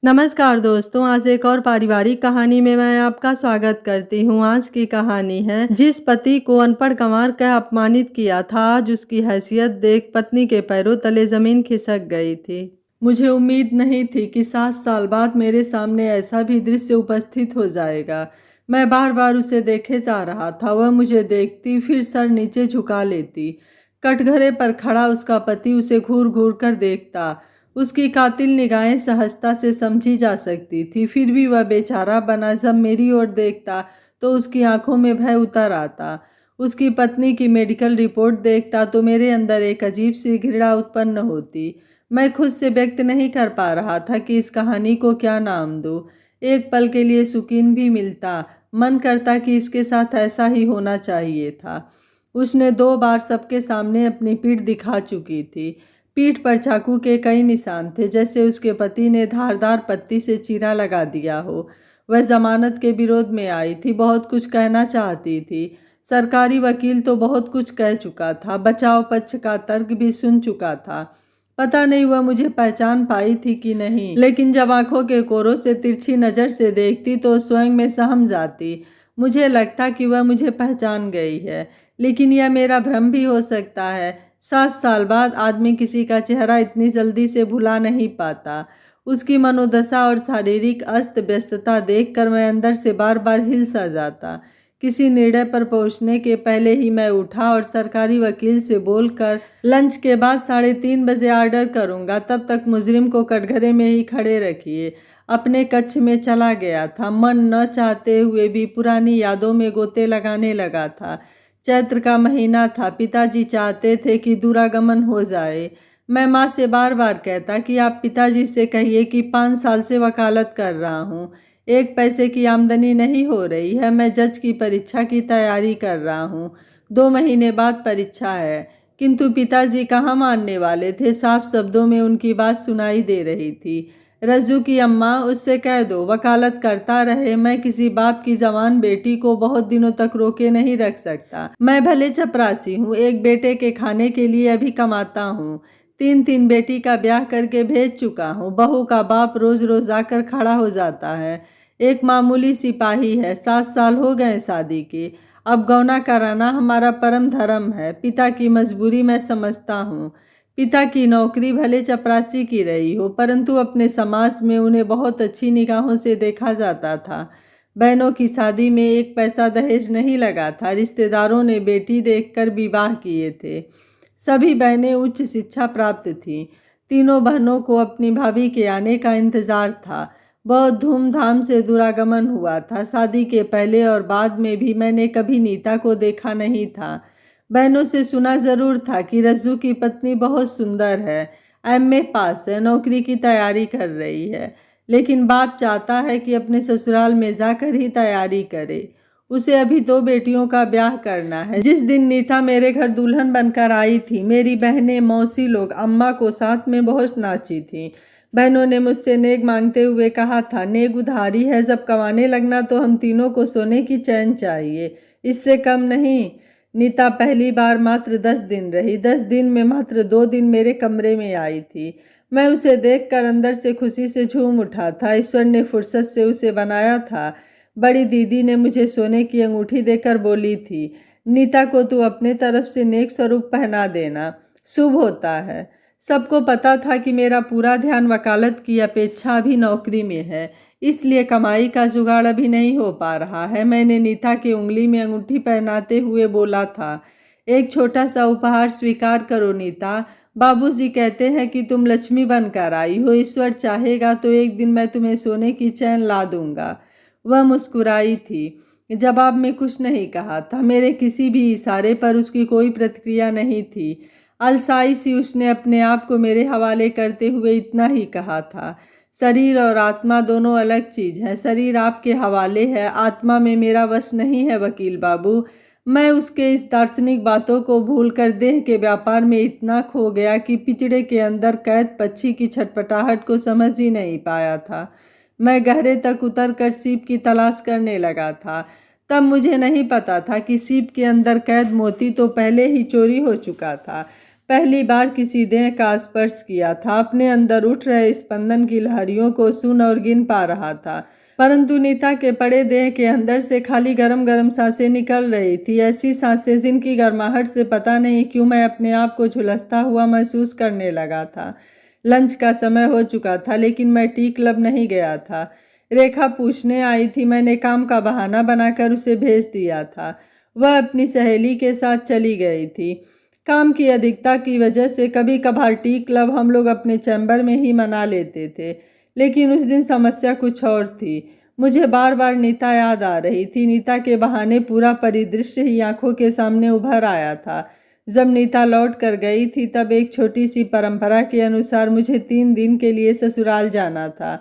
नमस्कार दोस्तों, आज एक और पारिवारिक कहानी में मैं आपका स्वागत करती हूँ। आज की कहानी है, जिस पति को अनपढ़ गंवार कह अपमानित किया था, आज उसकी हैसियत देख पत्नी के पैरों तले जमीन खिसक गई थी। मुझे उम्मीद नहीं थी कि 7 साल बाद मेरे सामने ऐसा भी दृश्य उपस्थित हो जाएगा। मैं बार बार उसे देखे जा रहा था। वह मुझे देखती, फिर सर नीचे झुका लेती। कटघरे पर खड़ा उसका पति उसे घूर घूर कर देखता। उसकी कातिल निगाहें सहजता से समझी जा सकती थी। फिर भी वह बेचारा बना जब मेरी ओर देखता तो उसकी आंखों में भय उतर आता। उसकी पत्नी की मेडिकल रिपोर्ट देखता तो मेरे अंदर एक अजीब सी घृणा उत्पन्न होती। मैं खुद से व्यक्त नहीं कर पा रहा था कि इस कहानी को क्या नाम दूं। एक पल के लिए सुकून भी मिलता। मन करता कि इसके साथ ऐसा ही होना चाहिए था। उसने 2 बार सबके सामने अपनी पीठ दिखा चुकी थी। पीठ पर चाकू के कई निशान थे, जैसे उसके पति ने धारदार पत्ती से चीरा लगा दिया हो। वह जमानत के विरोध में आई थी, बहुत कुछ कहना चाहती थी। सरकारी वकील तो बहुत कुछ कह चुका था, बचाव पक्ष का तर्क भी सुन चुका था। पता नहीं वह मुझे पहचान पाई थी कि नहीं, लेकिन जब आंखों के कोरों से तिरछी नज़र से देखती तो स्वयं में सहम जाती। मुझे लगता कि वह मुझे पहचान गई है, लेकिन यह मेरा भ्रम भी हो सकता है। 7 साल बाद आदमी किसी का चेहरा इतनी जल्दी से भुला नहीं पाता। उसकी मनोदशा और शारीरिक अस्त व्यस्तता देखकर मैं अंदर से बार बार हिल सा जाता। किसी निर्णय पर पहुंचने के पहले ही मैं उठा और सरकारी वकील से बोलकर लंच के बाद 3:30 बजे ऑर्डर करूंगा, तब तक मुजरिम को कटघरे में ही खड़े रखिए। अपने कक्ष में चला गया था। मन न चाहते हुए भी पुरानी यादों में गोते लगाने लगा था। चैत्र का महीना था। पिताजी चाहते थे कि दूरागमन हो जाए। मैं माँ से बार बार कहता कि आप पिताजी से कहिए कि 5 साल से वकालत कर रहा हूँ, 1 पैसे की आमदनी नहीं हो रही है। मैं जज की परीक्षा की तैयारी कर रहा हूँ, 2 महीने बाद परीक्षा है। किंतु पिताजी कहाँ मानने वाले थे। साफ शब्दों में उनकी बात सुनाई दे रही थी। रज्जू की अम्मा, उससे कह दो वकालत करता रहे। मैं किसी बाप की जवान बेटी को बहुत दिनों तक रोके नहीं रख सकता। मैं भले चपरासी हूँ, एक बेटे के खाने के लिए अभी कमाता हूँ। 3 बेटी का ब्याह करके भेज चुका हूँ। बहू का बाप रोज रोज आकर खड़ा हो जाता है। एक मामूली सिपाही है। 7 साल हो गए शादी के। अब गौना कराना हमारा परम धर्म है। पिता की मजबूरी मैं समझता हूँ। पिता की नौकरी भले चपरासी की रही हो, परंतु अपने समाज में उन्हें बहुत अच्छी निगाहों से देखा जाता था। बहनों की शादी में 1 पैसा दहेज नहीं लगा था। रिश्तेदारों ने बेटी देखकर विवाह किए थे। सभी बहनें उच्च शिक्षा प्राप्त थीं। तीनों बहनों को अपनी भाभी के आने का इंतजार था। बहुत धूमधाम से दूरागमन हुआ था। शादी के पहले और बाद में भी मैंने कभी नीता को देखा नहीं था। बहनों से सुना जरूर था कि रज्जू की पत्नी बहुत सुंदर है, एमए पास है, नौकरी की तैयारी कर रही है। लेकिन बाप चाहता है कि अपने ससुराल में जाकर ही तैयारी करे। उसे अभी 2 बेटियों का ब्याह करना है। जिस दिन नीता मेरे घर दुल्हन बनकर आई थी, मेरी बहनें, मौसी लोग अम्मा को साथ में बहुत नाची थी। बहनों ने मुझसे नेग मांगते हुए कहा था, नेग उधारी है, जब कमाने लगना तो हम तीनों को सोने की चैन चाहिए, इससे कम नहीं। नीता पहली बार मात्र 10 दिन रही। 10 दिन में मात्र 2 दिन मेरे कमरे में आई थी। मैं उसे देखकर अंदर से खुशी से झूम उठा था। ईश्वर ने फुर्सत से उसे बनाया था। बड़ी दीदी ने मुझे सोने की अंगूठी देकर बोली थी, नीता को तू अपने तरफ से नेक स्वरूप पहना देना, शुभ होता है। सबको पता था कि मेरा पूरा ध्यान वकालत की अपेक्षा अभी नौकरी में है, इसलिए कमाई का जुगाड़ अभी नहीं हो पा रहा है। मैंने नीता की उंगली में अंगूठी पहनाते हुए बोला था, एक छोटा सा उपहार स्वीकार करो नीता। बाबूजी कहते हैं कि तुम लक्ष्मी बनकर आई हो। ईश्वर चाहेगा तो एक दिन मैं तुम्हें सोने की चैन ला दूंगा। वह मुस्कुराई थी। जवाब में कुछ नहीं कहा था। मेरे किसी भी इशारे पर उसकी कोई प्रतिक्रिया नहीं थी। अलसाई सी उसने अपने आप को मेरे हवाले करते हुए इतना ही कहा था, शरीर और आत्मा दोनों अलग चीज है। शरीर आपके हवाले है, आत्मा में मेरा वश नहीं है वकील बाबू। मैं उसके इस दार्शनिक बातों को भूलकर देह के व्यापार में इतना खो गया कि पिंजड़े के अंदर कैद पक्षी की छटपटाहट को समझ ही नहीं पाया था। मैं गहरे तक उतरकर सीप की तलाश करने लगा था। तब मुझे नहीं पता था कि सीप के अंदर कैद मोती तो पहले ही चोरी हो चुका था। पहली बार किसी देह का स्पर्श किया था। अपने अंदर उठ रहे स्पंदन की लहरियों को सुन और गिन पा रहा था, परंतु नीता के पड़े देह के अंदर से खाली गरम गरम सांसें निकल रही थी, ऐसी सांसें जिनकी गर्माहट से पता नहीं क्यों मैं अपने आप को झुलसता हुआ महसूस करने लगा था। लंच का समय हो चुका था, लेकिन मैं टी क्लब नहीं गया था। रेखा पूछने आई थी, मैंने काम का बहाना बनाकर उसे भेज दिया था। वह अपनी सहेली के साथ चली गई थी। काम की अधिकता की वजह से कभी कभार टी क्लब हम लोग अपने चैम्बर में ही मना लेते थे, लेकिन उस दिन समस्या कुछ और थी। मुझे बार बार नीता याद आ रही थी। नीता के बहाने पूरा परिदृश्य ही आंखों के सामने उभर आया था। जब नीता लौट कर गई थी तब एक छोटी सी परंपरा के अनुसार मुझे 3 दिन के लिए ससुराल जाना था।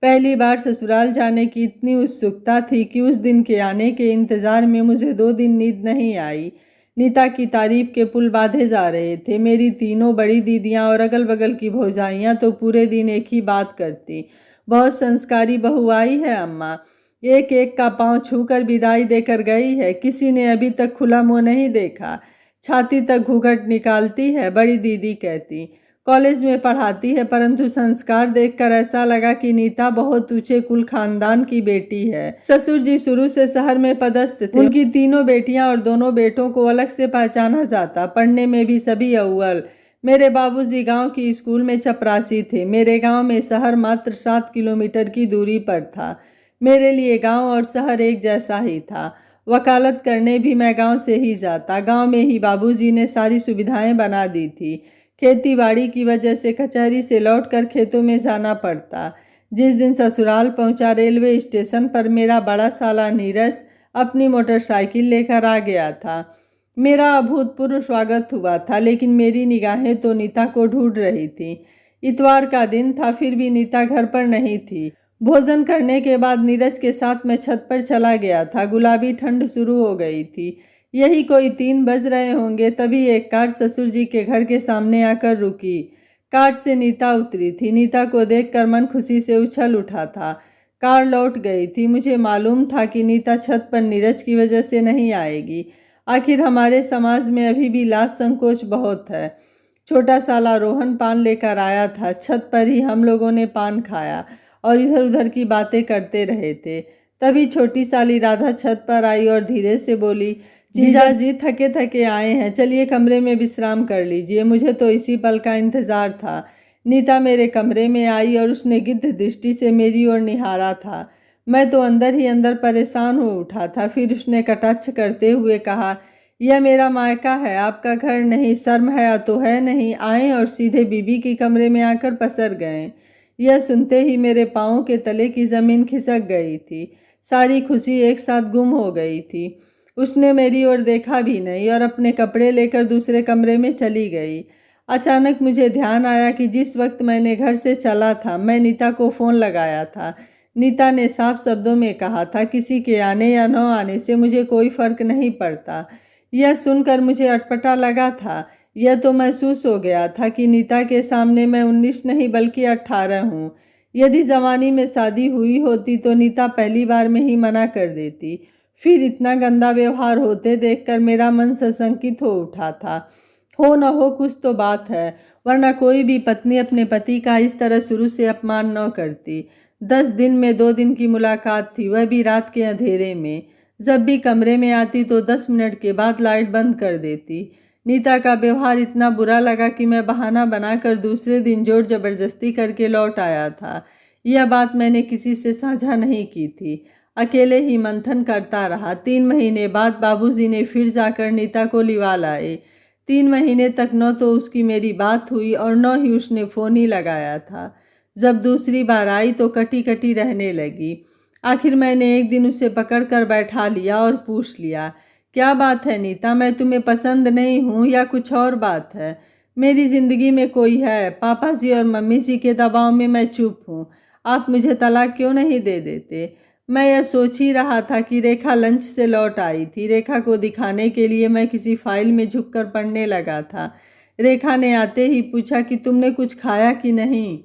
पहली बार ससुराल जाने की इतनी उत्सुकता थी कि उस दिन के आने के इंतजार में मुझे 2 दिन नींद नहीं आई। नीता की तारीफ के पुल बांधे जा रहे थे। मेरी तीनों बड़ी दीदियां और अगल बगल की भौजाइयां तो पूरे दिन एक ही बात करती, बहुत संस्कारी बहू आई है अम्मा। एक एक का पांव छूकर विदाई देकर गई है, किसी ने अभी तक खुला मुंह नहीं देखा। छाती तक घूंघट निकालती है, बड़ी दीदी कहती। कॉलेज में पढ़ाती है, परंतु संस्कार देखकर ऐसा लगा कि नीता बहुत ऊंचे कुल खानदान की बेटी है। ससुर जी शुरू से शहर में पदस्थ थे। उनकी तीनों बेटियां और दोनों बेटों को अलग से पहचाना जाता, पढ़ने में भी सभी अव्वल। मेरे बाबूजी गांव की स्कूल में चपरासी थे। मेरे गांव में शहर मात्र 7 किलोमीटर की दूरी पर था। मेरे लिए गांव और शहर एक जैसा ही था। वकालत करने भी मैं गांव से ही जाता। गांव में ही बाबूजी ने सारी सुविधाएं बना दी थी। खेती बाड़ी की वजह से कचहरी से लौटकर खेतों में जाना पड़ता। जिस दिन ससुराल पहुंचा, रेलवे स्टेशन पर मेरा बड़ा साला नीरस अपनी मोटरसाइकिल लेकर आ गया था। मेरा अभूतपूर्व स्वागत हुआ था, लेकिन मेरी निगाहें तो नीता को ढूंढ रही थी। इतवार का दिन था, फिर भी नीता घर पर नहीं थी। भोजन करने के बाद नीरज के साथ मैं छत पर चला गया था। गुलाबी ठंड शुरू हो गई थी। यही कोई 3 बज रहे होंगे, तभी एक कार ससुर जी के घर के सामने आकर रुकी। कार से नीता उतरी थी। नीता को देखकर मन खुशी से उछल उठा था। कार लौट गई थी। मुझे मालूम था कि नीता छत पर नीरज की वजह से नहीं आएगी। आखिर हमारे समाज में अभी भी लाज संकोच बहुत है। छोटा साला रोहन पान लेकर आया था। छत पर ही हम लोगों ने पान खाया और इधर उधर की बातें करते रहे थे। तभी छोटी साली राधा छत पर आई और धीरे से बोली, जीजा जी थके थके आए हैं, चलिए कमरे में विश्राम कर लीजिए। मुझे तो इसी पल का इंतजार था। नीता मेरे कमरे में आई और उसने गिद्ध दृष्टि से मेरी ओर निहारा था। मैं तो अंदर ही अंदर परेशान हो उठा था। फिर उसने कटाक्ष करते हुए कहा, यह मेरा मायका है, आपका घर नहीं। शर्म है तो है नहीं। आए और सीधे बीबी के कमरे में आकर पसर गए। यह सुनते ही मेरे पाँव के तले की जमीन खिसक गई थी। सारी खुशी एक साथ गुम हो गई थी। उसने मेरी ओर देखा भी नहीं और अपने कपड़े लेकर दूसरे कमरे में चली गई। अचानक मुझे ध्यान आया कि जिस वक्त मैंने घर से चला था, मैं नीता को फ़ोन लगाया था। नीता ने साफ शब्दों में कहा था, किसी के आने या न आने से मुझे कोई फर्क नहीं पड़ता। यह सुनकर मुझे अटपटा लगा था। यह तो महसूस हो गया था कि नीता के सामने मैं 19 नहीं बल्कि 18 हूँ। यदि जवानी में शादी हुई होती तो नीता पहली बार में ही मना कर देती। फिर इतना गंदा व्यवहार होते देखकर मेरा मन सशंकित हो उठा था। हो न हो कुछ तो बात है, वरना कोई भी पत्नी अपने पति का इस तरह शुरू से अपमान न करती। 10 दिन में 2 दिन की मुलाकात थी, वह भी रात के अंधेरे में। जब भी कमरे में आती तो 10 मिनट के बाद लाइट बंद कर देती। नीता का व्यवहार इतना बुरा लगा कि मैं बहाना बनाकर दूसरे दिन जोर जबरदस्ती करके लौट आया था। यह बात मैंने किसी से साझा नहीं की थी। अकेले ही मंथन करता रहा। 3 महीने बाद बाबूजी ने फिर जाकर नीता को लिवा लाए। 3 महीने तक न तो उसकी मेरी बात हुई और न ही उसने फ़ोन ही लगाया था। जब दूसरी बार आई तो कटी कटी रहने लगी। आखिर मैंने एक दिन उसे पकड़कर बैठा लिया और पूछ लिया, क्या बात है नीता, मैं तुम्हें पसंद नहीं हूँ या कुछ और बात है? मेरी ज़िंदगी में कोई है? पापा जी और मम्मी जी के दबाव में मैं चुप हूँ। आप मुझे तलाक क्यों नहीं दे देते? मैं यह सोच ही रहा था कि रेखा लंच से लौट आई थी। रेखा को दिखाने के लिए मैं किसी फाइल में झुककर पढ़ने लगा था। रेखा ने आते ही पूछा कि तुमने कुछ खाया कि नहीं।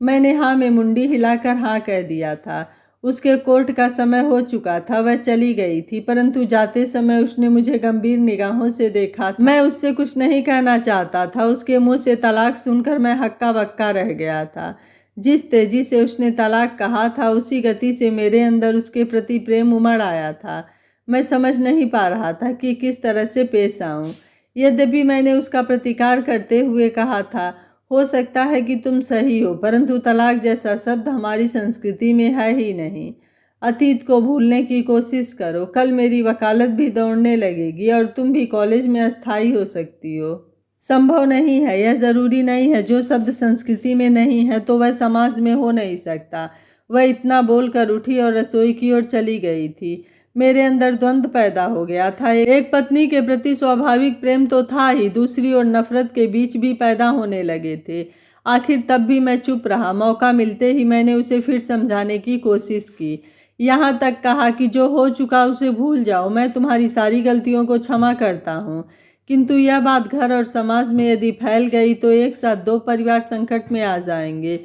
मैंने हाँ में मुंडी हिलाकर हाँ कह दिया था। उसके कोर्ट का समय हो चुका था, वह चली गई थी, परंतु जाते समय उसने मुझे गंभीर निगाहों से देखा था। मैं उससे कुछ नहीं कहना चाहता था। उसके मुंह से तलाक सुनकर मैं हक्का बक्का रह गया था। जिस तेजी से उसने तलाक कहा था, उसी गति से मेरे अंदर उसके प्रति प्रेम उमड़ आया था। मैं समझ नहीं पा रहा था कि किस तरह से पेश आऊं। यद्यपि मैंने उसका प्रतिकार करते हुए कहा था, हो सकता है कि तुम सही हो, परंतु तलाक जैसा शब्द हमारी संस्कृति में है ही नहीं। अतीत को भूलने की कोशिश करो। कल मेरी वकालत भी दौड़ने लगेगी और तुम भी कॉलेज में अस्थायी हो सकती हो। संभव नहीं है, यह जरूरी नहीं है। जो शब्द संस्कृति में नहीं है तो वह समाज में हो नहीं सकता। वह इतना बोलकर उठी और रसोई की ओर चली गई थी। मेरे अंदर द्वंद्व पैदा हो गया था। एक पत्नी के प्रति स्वाभाविक प्रेम तो था ही, दूसरी ओर नफरत के बीज भी पैदा होने लगे थे। आखिर तब भी मैं चुप रहा। मौका मिलते ही मैंने उसे फिर समझाने की कोशिश की। यहाँ तक कहा कि जो हो चुका उसे भूल जाओ, मैं तुम्हारी सारी गलतियों को क्षमा करता हूँ। किंतु यह बात घर और समाज में यदि फैल गई तो एक साथ दो परिवार संकट में आ जाएंगे।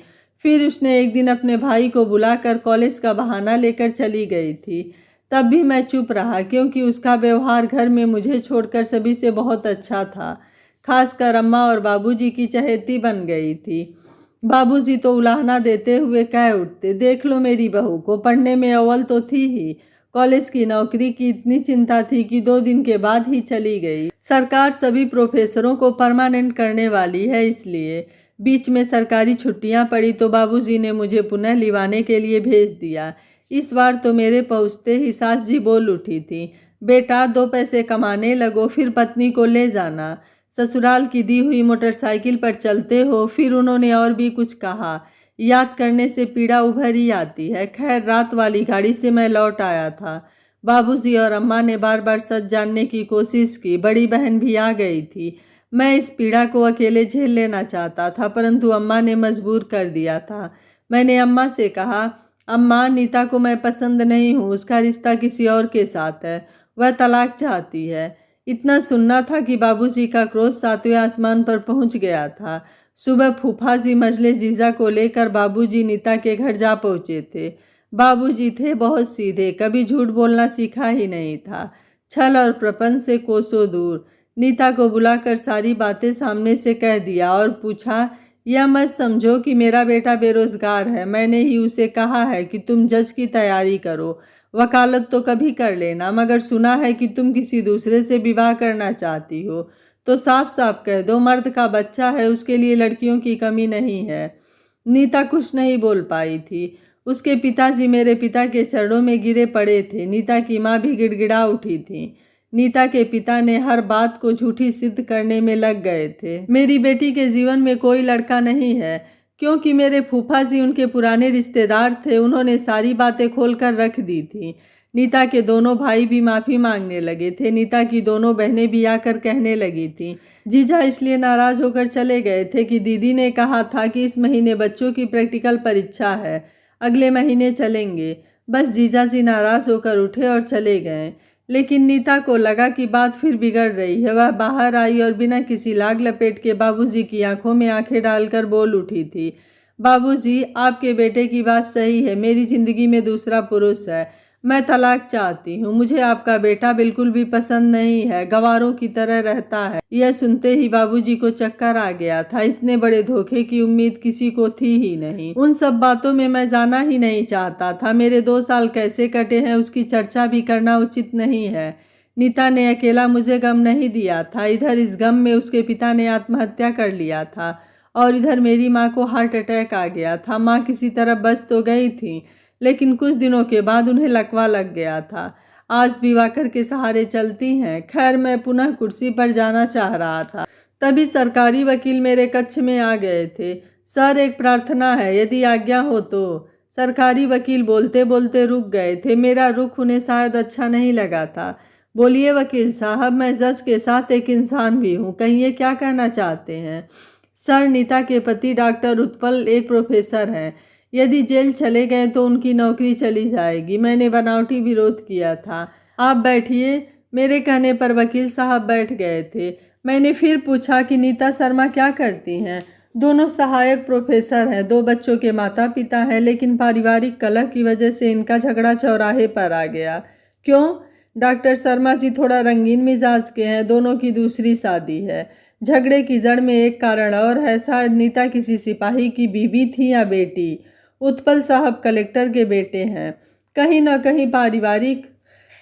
फिर उसने एक दिन अपने भाई को बुलाकर कॉलेज का बहाना लेकर चली गई थी। तब भी मैं चुप रहा, क्योंकि उसका व्यवहार घर में मुझे छोड़कर सभी से बहुत अच्छा था। खासकर अम्मा और बाबूजी की चहेती बन गई थी। बाबूजी तो उलाहना देते हुए कह उठते, देख लो मेरी बहू को, पढ़ने में अव्वल तो थी ही, कॉलेज की नौकरी की इतनी चिंता थी कि 2 दिन के बाद ही चली गई। सरकार सभी प्रोफेसरों को परमानेंट करने वाली है, इसलिए बीच में सरकारी छुट्टियां पड़ी तो बाबूजी ने मुझे पुनः लिवाने के लिए भेज दिया। इस बार तो मेरे पहुंचते ही सास जी बोल उठी थी, बेटा 2 पैसे कमाने लगो, फिर पत्नी को ले जाना, ससुराल की दी हुई मोटरसाइकिल पर चलते हो। फिर उन्होंने और भी कुछ कहा, याद करने से पीड़ा उभर ही आती है। खैर, रात वाली गाड़ी से मैं लौट आया था। बाबूजी और अम्मा ने बार बार सच जानने की कोशिश की। बड़ी बहन भी आ गई थी। मैं इस पीड़ा को अकेले झेल लेना चाहता था, परंतु अम्मा ने मजबूर कर दिया था। मैंने अम्मा से कहा, अम्मा, नीता को मैं पसंद नहीं हूँ, उसका रिश्ता किसी और के साथ है, वह तलाक चाहती है। इतना सुनना था कि बाबूजी का क्रोध 7वें आसमान पर पहुंच गया था। सुबह फूफा जी मजले जीजा को लेकर बाबूजी नीता के घर जा पहुंचे थे। बाबूजी थे बहुत सीधे, कभी झूठ बोलना सीखा ही नहीं था। छल और प्रपंच से कोसों दूर। नीता को बुलाकर सारी बातें सामने से कह दिया और पूछा, यह मत समझो कि मेरा बेटा बेरोजगार है। मैंने ही उसे कहा है कि तुम जज की तैयारी करो, वकालत तो कभी कर लेना, मगर सुना है कि तुम किसी दूसरे से विवाह करना चाहती हो, तो साफ साफ कह दो, मर्द का बच्चा है, उसके लिए लड़कियों की कमी नहीं है। नीता कुछ नहीं बोल पाई थी। उसके पिताजी मेरे पिता के चरणों में गिरे पड़े थे। नीता की माँ भी गिड़गिड़ा उठी थी। नीता के पिता ने हर बात को झूठी सिद्ध करने में लग गए थे। मेरी बेटी के जीवन में कोई लड़का नहीं है, क्योंकि मेरे फूफा जी उनके पुराने रिश्तेदार थे। उन्होंने सारी बातें खोलकर रख दी थी। नीता के दोनों भाई भी माफ़ी मांगने लगे थे। नीता की दोनों बहनें भी आकर कहने लगी थी। जीजा इसलिए नाराज होकर चले गए थे कि दीदी ने कहा था कि इस महीने बच्चों की प्रैक्टिकल परीक्षा है, अगले महीने चलेंगे। बस जीजा जी नाराज होकर उठे और चले गए। लेकिन नीता को लगा कि बात फिर बिगड़ रही है। वह बाहर आई और बिना किसी लाग लपेट के बाबूजी की आंखों में आंखें डालकर बोल उठी थी, बाबूजी, आपके बेटे की बात सही है, मेरी जिंदगी में दूसरा पुरुष है, मैं तलाक चाहती हूँ। मुझे आपका बेटा बिल्कुल भी पसंद नहीं है, गवारों की तरह रहता है। यह सुनते ही बाबूजी को चक्कर आ गया था। इतने बड़े धोखे की उम्मीद किसी को थी ही नहीं। उन सब बातों में मैं जाना ही नहीं चाहता था। मेरे 2 साल कैसे कटे हैं उसकी चर्चा भी करना उचित नहीं है। नीता ने अकेला मुझे गम नहीं दिया था। इधर इस गम में उसके पिता ने आत्महत्या कर लिया था और इधर मेरी माँ को हार्ट अटैक आ गया था। माँ किसी तरह बच तो गई थी, लेकिन कुछ दिनों के बाद उन्हें लकवा लग गया था। आज भी वाकर के सहारे चलती हैं। खैर, मैं पुनः कुर्सी पर जाना चाह रहा था, तभी सरकारी वकील मेरे कक्ष में आ गए थे। सर, एक प्रार्थना है, यदि आज्ञा हो तो। सरकारी वकील बोलते बोलते रुक गए थे। मेरा रुख उन्हें शायद अच्छा नहीं लगा था। बोलिए वकील साहब, मैं जज के साथ एक इंसान भी हूँ, कहिए क्या कहना चाहते हैं। सर, नीता के पति डॉक्टर उत्पल एक प्रोफेसर हैं। यदि जेल चले गए तो उनकी नौकरी चली जाएगी। मैंने बनावटी विरोध किया था। आप बैठिए। मेरे कहने पर वकील साहब बैठ गए थे। मैंने फिर पूछा कि नीता शर्मा क्या करती हैं। दोनों सहायक प्रोफेसर हैं, 2 बच्चों के माता पिता हैं, लेकिन पारिवारिक कलह की वजह से इनका झगड़ा चौराहे पर आ गया। क्यों? डॉक्टर शर्मा जी थोड़ा रंगीन मिजाज के हैं, दोनों की दूसरी शादी है। झगड़े की जड़ में एक कारण और है, शायद नीता किसी सिपाही की बीवी थी या बेटी। उत्पल साहब कलेक्टर के बेटे हैं, कहीं ना कहीं पारिवारिक।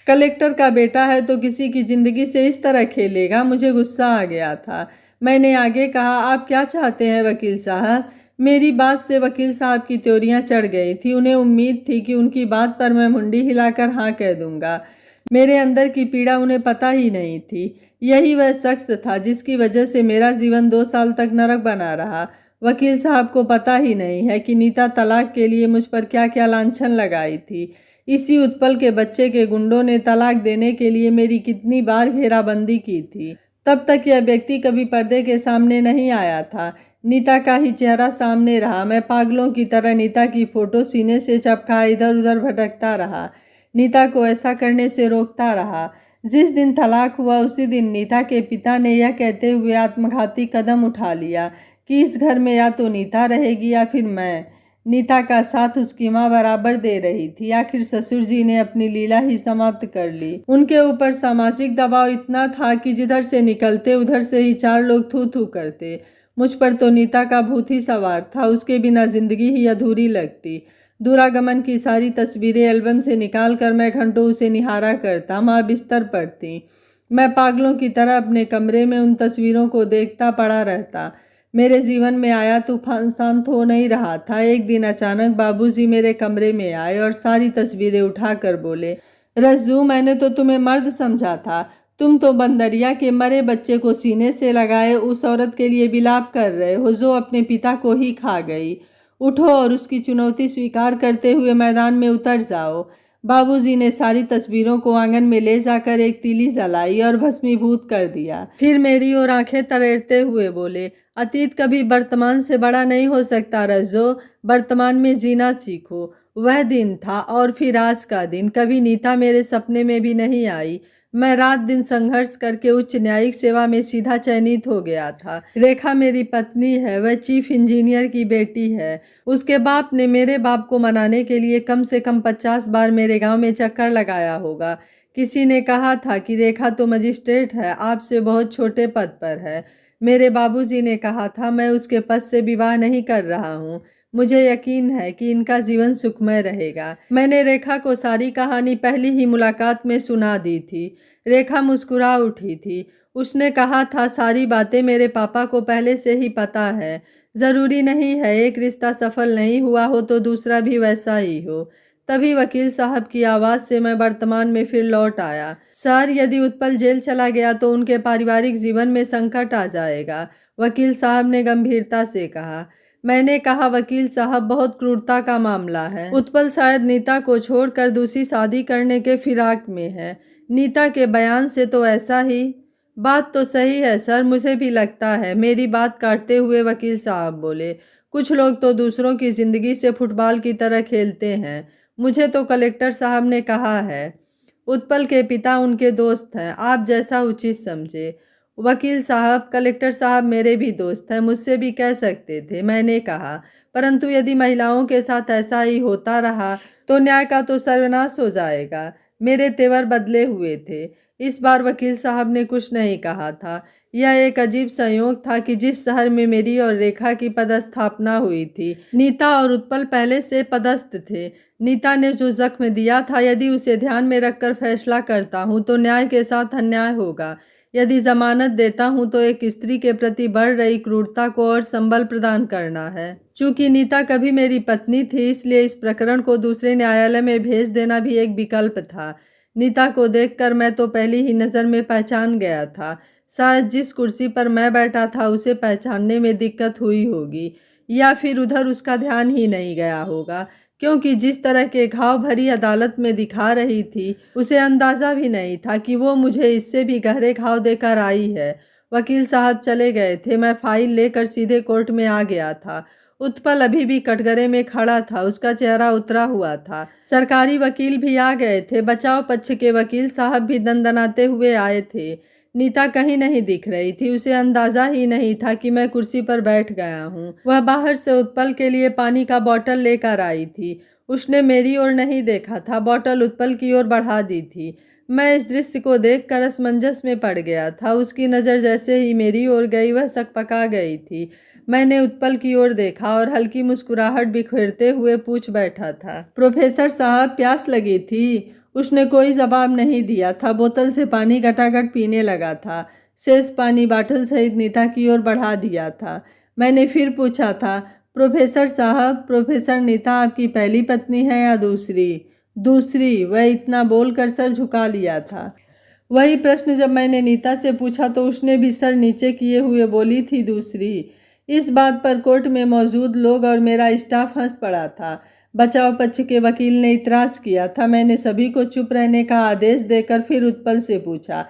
कलेक्टर का बेटा है तो किसी की जिंदगी से इस तरह खेलेगा। मुझे गुस्सा आ गया था। मैंने आगे कहा, आप क्या चाहते हैं वकील साहब? मेरी बात से वकील साहब की त्योरियां चढ़ गई थी। उन्हें उम्मीद थी कि उनकी बात पर मैं मुंडी हिलाकर हाँ कह दूंगा। मेरे अंदर की पीड़ा उन्हें पता ही नहीं थी। यही वह शख्स था जिसकी वजह से मेरा जीवन 2 साल तक नरक बना रहा। वकील साहब को पता ही नहीं है कि नीता तलाक के लिए मुझ पर क्या क्या लांछन लगाई थी। इसी उत्पल के बच्चे के गुंडों ने तलाक देने के लिए मेरी कितनी बार घेराबंदी की थी। तब तक यह व्यक्ति कभी पर्दे के सामने नहीं आया था। नीता का ही चेहरा सामने रहा। मैं पागलों की तरह नीता की फोटो सीने से चपकाए इधर उधर भटकता रहा। नीता को ऐसा करने से रोकता रहा। जिस दिन तलाक हुआ उसी दिन नीता के पिता ने यह कहते हुए आत्मघाती कदम उठा लिया कि इस घर में या तो नीता रहेगी या फिर मैं। नीता का साथ उसकी माँ बराबर दे रही थी। आखिर ससुर जी ने अपनी लीला ही समाप्त कर ली। उनके ऊपर सामाजिक दबाव इतना था कि जिधर से निकलते उधर से ही 4 लोग थू थू करते। मुझ पर तो नीता का भूत ही सवार था। उसके बिना जिंदगी ही अधूरी लगती। दूरागमन की सारी तस्वीरें एल्बम से निकाल कर मैं घंटों उसे निहारा करता। माँ बिस्तर पर थी। मैं पागलों की तरह अपने कमरे में उन तस्वीरों को देखता पड़ा रहता। मेरे जीवन में आया तूफान शांत हो नहीं रहा था। एक दिन अचानक बाबूजी मेरे कमरे में आए और सारी तस्वीरें उठाकर बोले, रज्जू, मैंने तो तुम्हें मर्द समझा था। तुम तो बंदरिया के मरे बच्चे को सीने से लगाए उस औरत के लिए विलाप कर रहे हो जो अपने पिता को ही खा गई। उठो और उसकी चुनौती स्वीकार करते हुए मैदान में उतर जाओ। बाबूजी ने सारी तस्वीरों को आंगन में ले जाकर एक तीली जलाई और भस्मीभूत कर दिया। फिर मेरी ओर आंखें तरेरते हुए बोले, अतीत कभी वर्तमान से बड़ा नहीं हो सकता रज्जो। वर्तमान में जीना सीखो। वह दिन था और फिर आज का दिन। कभी नीता मेरे सपने में भी नहीं आई। मैं रात दिन संघर्ष करके उच्च न्यायिक सेवा में सीधा चयनित हो गया था। रेखा मेरी पत्नी है। वह चीफ इंजीनियर की बेटी है। उसके बाप ने मेरे बाप को मनाने के लिए कम से कम 50 बार मेरे गांव में चक्कर लगाया होगा। किसी ने कहा था कि रेखा तो मजिस्ट्रेट है, आपसे बहुत छोटे पद पर है। मेरे बाबूजी ने कहा था, मैं उसके पद से विवाह नहीं कर रहा हूँ। मुझे यकीन है कि इनका जीवन सुखमय रहेगा। मैंने रेखा को सारी कहानी पहली ही मुलाकात में सुना दी थी। रेखा मुस्कुरा उठी थी। उसने कहा था, सारी बातें मेरे पापा को पहले से ही पता है। ज़रूरी नहीं है एक रिश्ता सफल नहीं हुआ हो तो दूसरा भी वैसा ही हो। तभी वकील साहब की आवाज़ से मैं वर्तमान में फिर लौट आया। सर, यदि उत्पल जेल चला गया तो उनके पारिवारिक जीवन में संकट आ जाएगा, वकील साहब ने गंभीरता से कहा। मैंने कहा, वकील साहब, बहुत क्रूरता का मामला है। उत्पल शायद नीता को छोड़कर दूसरी शादी करने के फिराक में है। नीता के बयान से तो ऐसा ही। बात तो सही है सर, मुझे भी लगता है। मेरी बात काटते हुए वकील साहब बोले, कुछ लोग तो दूसरों की जिंदगी से फुटबॉल की तरह खेलते हैं। मुझे तो कलेक्टर साहब ने कहा है। उत्पल के पिता उनके दोस्त हैं, आप जैसा उचित समझे। वकील साहब, कलेक्टर साहब मेरे भी दोस्त हैं, मुझसे भी कह सकते थे, मैंने कहा। परंतु यदि महिलाओं के साथ ऐसा ही होता रहा तो न्याय का तो सर्वनाश हो जाएगा। मेरे तेवर बदले हुए थे। इस बार वकील साहब ने कुछ नहीं कहा था। यह एक अजीब संयोग था कि जिस शहर में मेरी और रेखा की पदस्थापना हुई थी, नीता और उत्पल पहले से पदस्थ थे। नीता ने जो जख्म दिया था, यदि उसे ध्यान में रखकर फैसला करता हूँ तो न्याय के साथ अन्याय होगा। यदि जमानत देता हूँ तो एक स्त्री के प्रति बढ़ रही क्रूरता को और संबल प्रदान करना है। चूंकि नीता कभी मेरी पत्नी थी, इसलिए इस प्रकरण को दूसरे न्यायालय में भेज देना भी एक विकल्प था। नीता को देखकर मैं तो पहली ही नज़र में पहचान गया था। शायद जिस कुर्सी पर मैं बैठा था उसे पहचानने में दिक्कत हुई होगी, या फिर उधर उसका ध्यान ही नहीं गया होगा, क्योंकि जिस तरह के घाव भरी अदालत में दिखा रही थी, उसे अंदाज़ा भी नहीं था कि वो मुझे इससे भी गहरे घाव देकर आई है। वकील साहब चले गए थे। मैं फाइल लेकर सीधे कोर्ट में आ गया था। उत्पल अभी भी कटघरे में खड़ा था। उसका चेहरा उतरा हुआ था। सरकारी वकील भी आ गए थे। बचाव पक्ष के वकील साहब भी दंदनाते हुए आए थे। नीता कहीं नहीं दिख रही थी। उसे अंदाजा ही नहीं था कि मैं कुर्सी पर बैठ गया हूँ। वह बाहर से उत्पल के लिए पानी का बोतल लेकर आई थी। उसने मेरी ओर नहीं देखा था, बोतल उत्पल की ओर बढ़ा दी थी। मैं इस दृश्य को देखकर असमंजस में पड़ गया था। उसकी नज़र जैसे ही मेरी ओर गई वह सकपका गई थी। मैंने उत्पल की ओर देखा और हल्की मुस्कुराहट बिखेरते हुए पूछ बैठा था, प्रोफेसर साहब प्यास लगी थी? उसने कोई जवाब नहीं दिया था। बोतल से पानी गटागट पीने लगा था। शेष पानी बाटल सहित नीता की ओर बढ़ा दिया था। मैंने फिर पूछा था, प्रोफेसर साहब, प्रोफेसर नीता आपकी पहली पत्नी है या दूसरी? दूसरी, वह इतना बोलकर सर झुका लिया था। वही प्रश्न जब मैंने नीता से पूछा तो उसने भी सर नीचे किए हुए बोली थी, दूसरी। इस बात पर कोर्ट में मौजूद लोग और मेरा स्टाफ हंस पड़ा था। बचाव पक्ष के वकील ने इतराज़ किया था। मैंने सभी को चुप रहने का आदेश देकर फिर उत्पल से पूछा,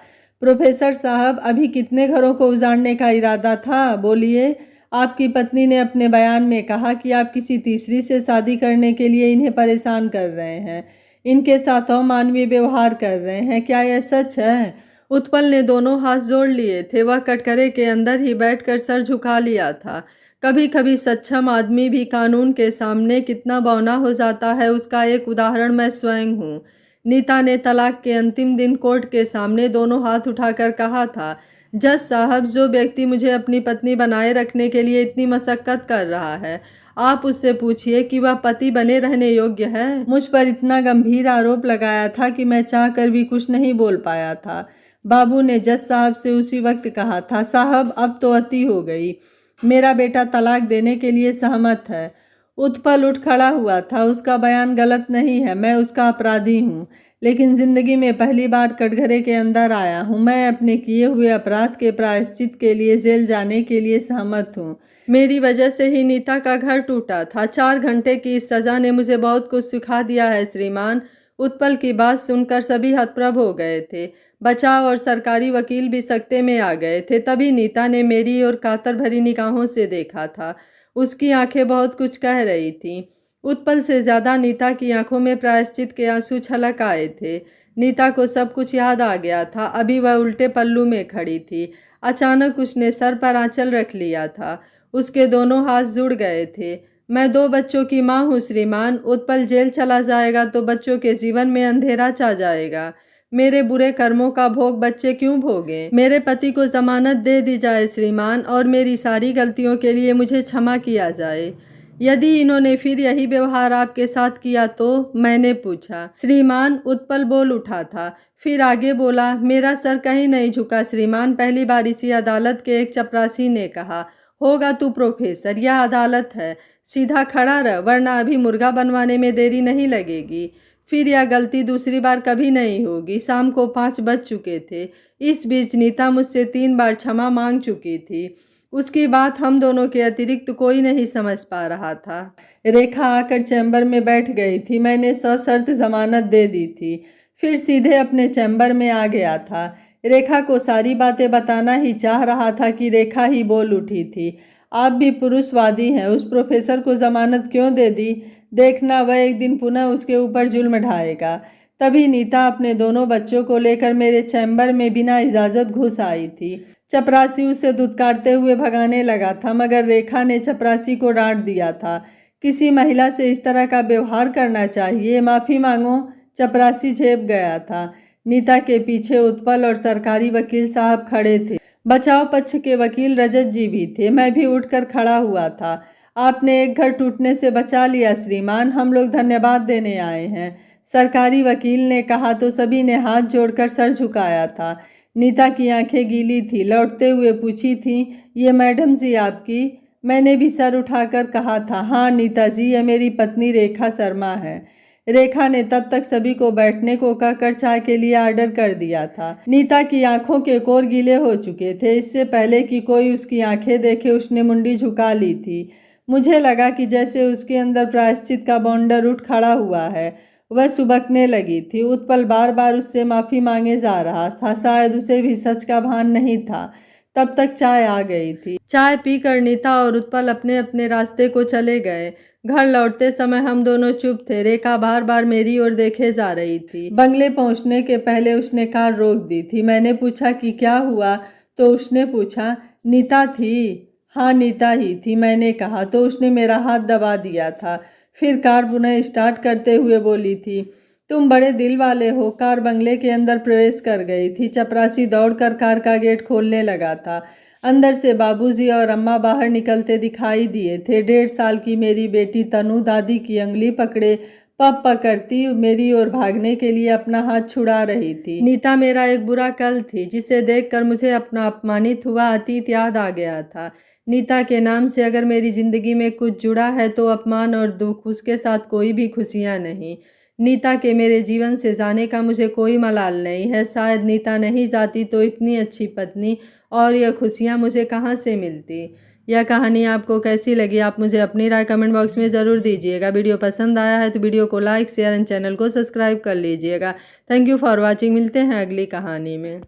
प्रोफेसर साहब, अभी कितने घरों को उजाड़ने का इरादा था? बोलिए। आपकी पत्नी ने अपने बयान में कहा कि आप किसी तीसरी से शादी करने के लिए इन्हें परेशान कर रहे हैं, इनके साथ अमानवीय व्यवहार कर रहे हैं। क्या यह सच है? उत्पल ने दोनों हाथ जोड़ लिए थे। वह कटघरे के अंदर ही बैठकर सर झुका लिया था। कभी कभी सक्षम आदमी भी कानून के सामने कितना बौना हो जाता है, उसका एक उदाहरण मैं स्वयं हूँ। नीता ने तलाक के अंतिम दिन कोर्ट के सामने दोनों हाथ उठाकर कहा था, जज साहब, जो व्यक्ति मुझे अपनी पत्नी बनाए रखने के लिए इतनी मशक्कत कर रहा है, आप उससे पूछिए कि वह पति बने रहने योग्य है। मुझ पर इतना गंभीर आरोप लगाया था कि मैं चाहकर भी कुछ नहीं बोल पाया था। बाबू ने जज साहब से उसी वक्त कहा था, साहब अब तो अति हो गई, मेरा बेटा तलाक देने के लिए सहमत है। उत्पल उठ खड़ा हुआ था। उसका बयान गलत नहीं है, मैं उसका अपराधी हूँ, लेकिन जिंदगी में पहली बार कटघरे के अंदर आया हूँ। मैं अपने किए हुए अपराध के प्रायश्चित के लिए जेल जाने के लिए सहमत हूँ। मेरी वजह से ही नीता का घर टूटा था। 4 घंटे की इस सज़ा ने मुझे बहुत कुछ सिखा दिया है श्रीमान। उत्पल की बात सुनकर सभी हतप्रभ हो गए थे। बचाव और सरकारी वकील भी सकते में आ गए थे। तभी नीता ने मेरी ओर कातर भरी निगाहों से देखा था। उसकी आंखें बहुत कुछ कह रही थीं। उत्पल से ज़्यादा नीता की आंखों में प्रायश्चित के आंसू छलक आए थे। नीता को सब कुछ याद आ गया था। अभी वह उल्टे पल्लू में खड़ी थी। अचानक उसने सर पर आंचल रख लिया था। उसके दोनों हाथ जुड़ गए थे। मैं 2 बच्चों की माँ हूँ श्रीमान। उत्पल जेल चला जाएगा तो बच्चों के जीवन में अंधेरा छा जाएगा। मेरे बुरे कर्मों का भोग बच्चे क्यों भोगें? मेरे पति को जमानत दे दी जाए श्रीमान, और मेरी सारी गलतियों के लिए मुझे क्षमा किया जाए। यदि इन्होंने फिर यही व्यवहार आपके साथ किया तो? मैंने पूछा। श्रीमान, उत्पल बोल उठा था। फिर आगे बोला, मेरा सर कहीं नहीं झुका श्रीमान। पहली बार इसी अदालत के एक चपरासी ने कहा, होगा तू प्रोफेसर, यह अदालत है, सीधा खड़ा रह, वरना अभी मुर्गा बनवाने में देरी नहीं लगेगी। फिर यह गलती दूसरी बार कभी नहीं होगी। शाम को 5 बज चुके थे। इस बीच नीता मुझसे 3 बार क्षमा मांग चुकी थी। उसकी बात हम दोनों के अतिरिक्त कोई नहीं समझ पा रहा था। रेखा आकर चैम्बर में बैठ गई थी। मैंने सशर्त जमानत दे दी थी। फिर सीधे अपने चैम्बर में आ गया था। रेखा को सारी बातें बताना ही चाह रहा था कि रेखा ही बोल उठी थी, आप भी पुरुषवादी हैं, उस प्रोफेसर को जमानत क्यों दे दी? देखना, वह एक दिन पुनः उसके ऊपर जुल्म ढाएगा। तभी नीता अपने दोनों बच्चों को लेकर मेरे चैम्बर में बिना इजाज़त घुस आई थी। चपरासी उसे धुतकारते हुए भगाने लगा था, मगर रेखा ने चपरासी को डांट दिया था। किसी महिला से इस तरह का व्यवहार करना चाहिए, माफ़ी मांगो। चपरासी झेप गया था। नीता के पीछे उत्पल और सरकारी वकील साहब खड़े थे। बचाव पक्ष के वकील रजत जी भी थे। मैं भी उठकर खड़ा हुआ था। आपने एक घर टूटने से बचा लिया श्रीमान, हम लोग धन्यवाद देने आए हैं, सरकारी वकील ने कहा तो सभी ने हाथ जोड़कर सर झुकाया था। नीता की आंखें गीली थी। लौटते हुए पूछी थी, ये मैडम जी आपकी? मैंने भी सर उठाकर कहा था, हाँ नीता जी, यह मेरी पत्नी रेखा शर्मा है। रेखा ने तब तक सभी को बैठने को कहकर चाय के लिए ऑर्डर कर दिया था। नीता की आंखों के कोर गीले हो चुके थे। इससे पहले कि कोई उसकी आंखें देखे उसने मुंडी झुका ली थी। मुझे लगा कि जैसे उसके अंदर प्रायश्चित का बौंडर उठ खड़ा हुआ है। वह सुबकने लगी थी। उत्पल बार बार उससे माफ़ी मांगे जा रहा था। शायद उसे भी सच का भान नहीं था। तब तक चाय आ गई थी। चाय पीकर नीता और उत्पल अपने अपने रास्ते को चले गए। घर लौटते समय हम दोनों चुप थे। रेखा बार बार मेरी ओर देखे जा रही थी। बंगले पहुंचने के पहले उसने कार रोक दी थी। मैंने पूछा कि क्या हुआ, तो उसने पूछा, नीता थी? हाँ, नीता ही थी, मैंने कहा तो उसने मेरा हाथ दबा दिया था। फिर कार पुनः स्टार्ट करते हुए बोली थी, तुम बड़े दिल वाले हो। कार बंगले के अंदर प्रवेश कर गई थी। चपरासी दौड़कर कार का गेट खोलने लगा था। अंदर से बाबूजी और अम्मा बाहर निकलते दिखाई दिए थे। 1.5 साल की मेरी बेटी तनु दादी की अंगुली पकड़े पप पकड़ती मेरी ओर भागने के लिए अपना हाथ छुड़ा रही थी। नीता मेरा एक बुरा कल थी, जिसे देखकर मुझे अपना अपमानित हुआ अतीत याद आ गया था। नीता के नाम से अगर मेरी जिंदगी में कुछ जुड़ा है तो अपमान और दुख, उसके साथ कोई भी खुशियां नहीं। नीता के मेरे जीवन से जाने का मुझे कोई मलाल नहीं है। शायद नीता नहीं जाती तो इतनी अच्छी पत्नी और यह खुशियाँ मुझे कहाँ से मिलती। यह कहानी आपको कैसी लगी, आप मुझे अपनी राय कमेंट बॉक्स में ज़रूर दीजिएगा। वीडियो पसंद आया है तो वीडियो को लाइक शेयर एंड चैनल को सब्सक्राइब कर लीजिएगा। Thank you for watching. मिलते हैं अगली कहानी में।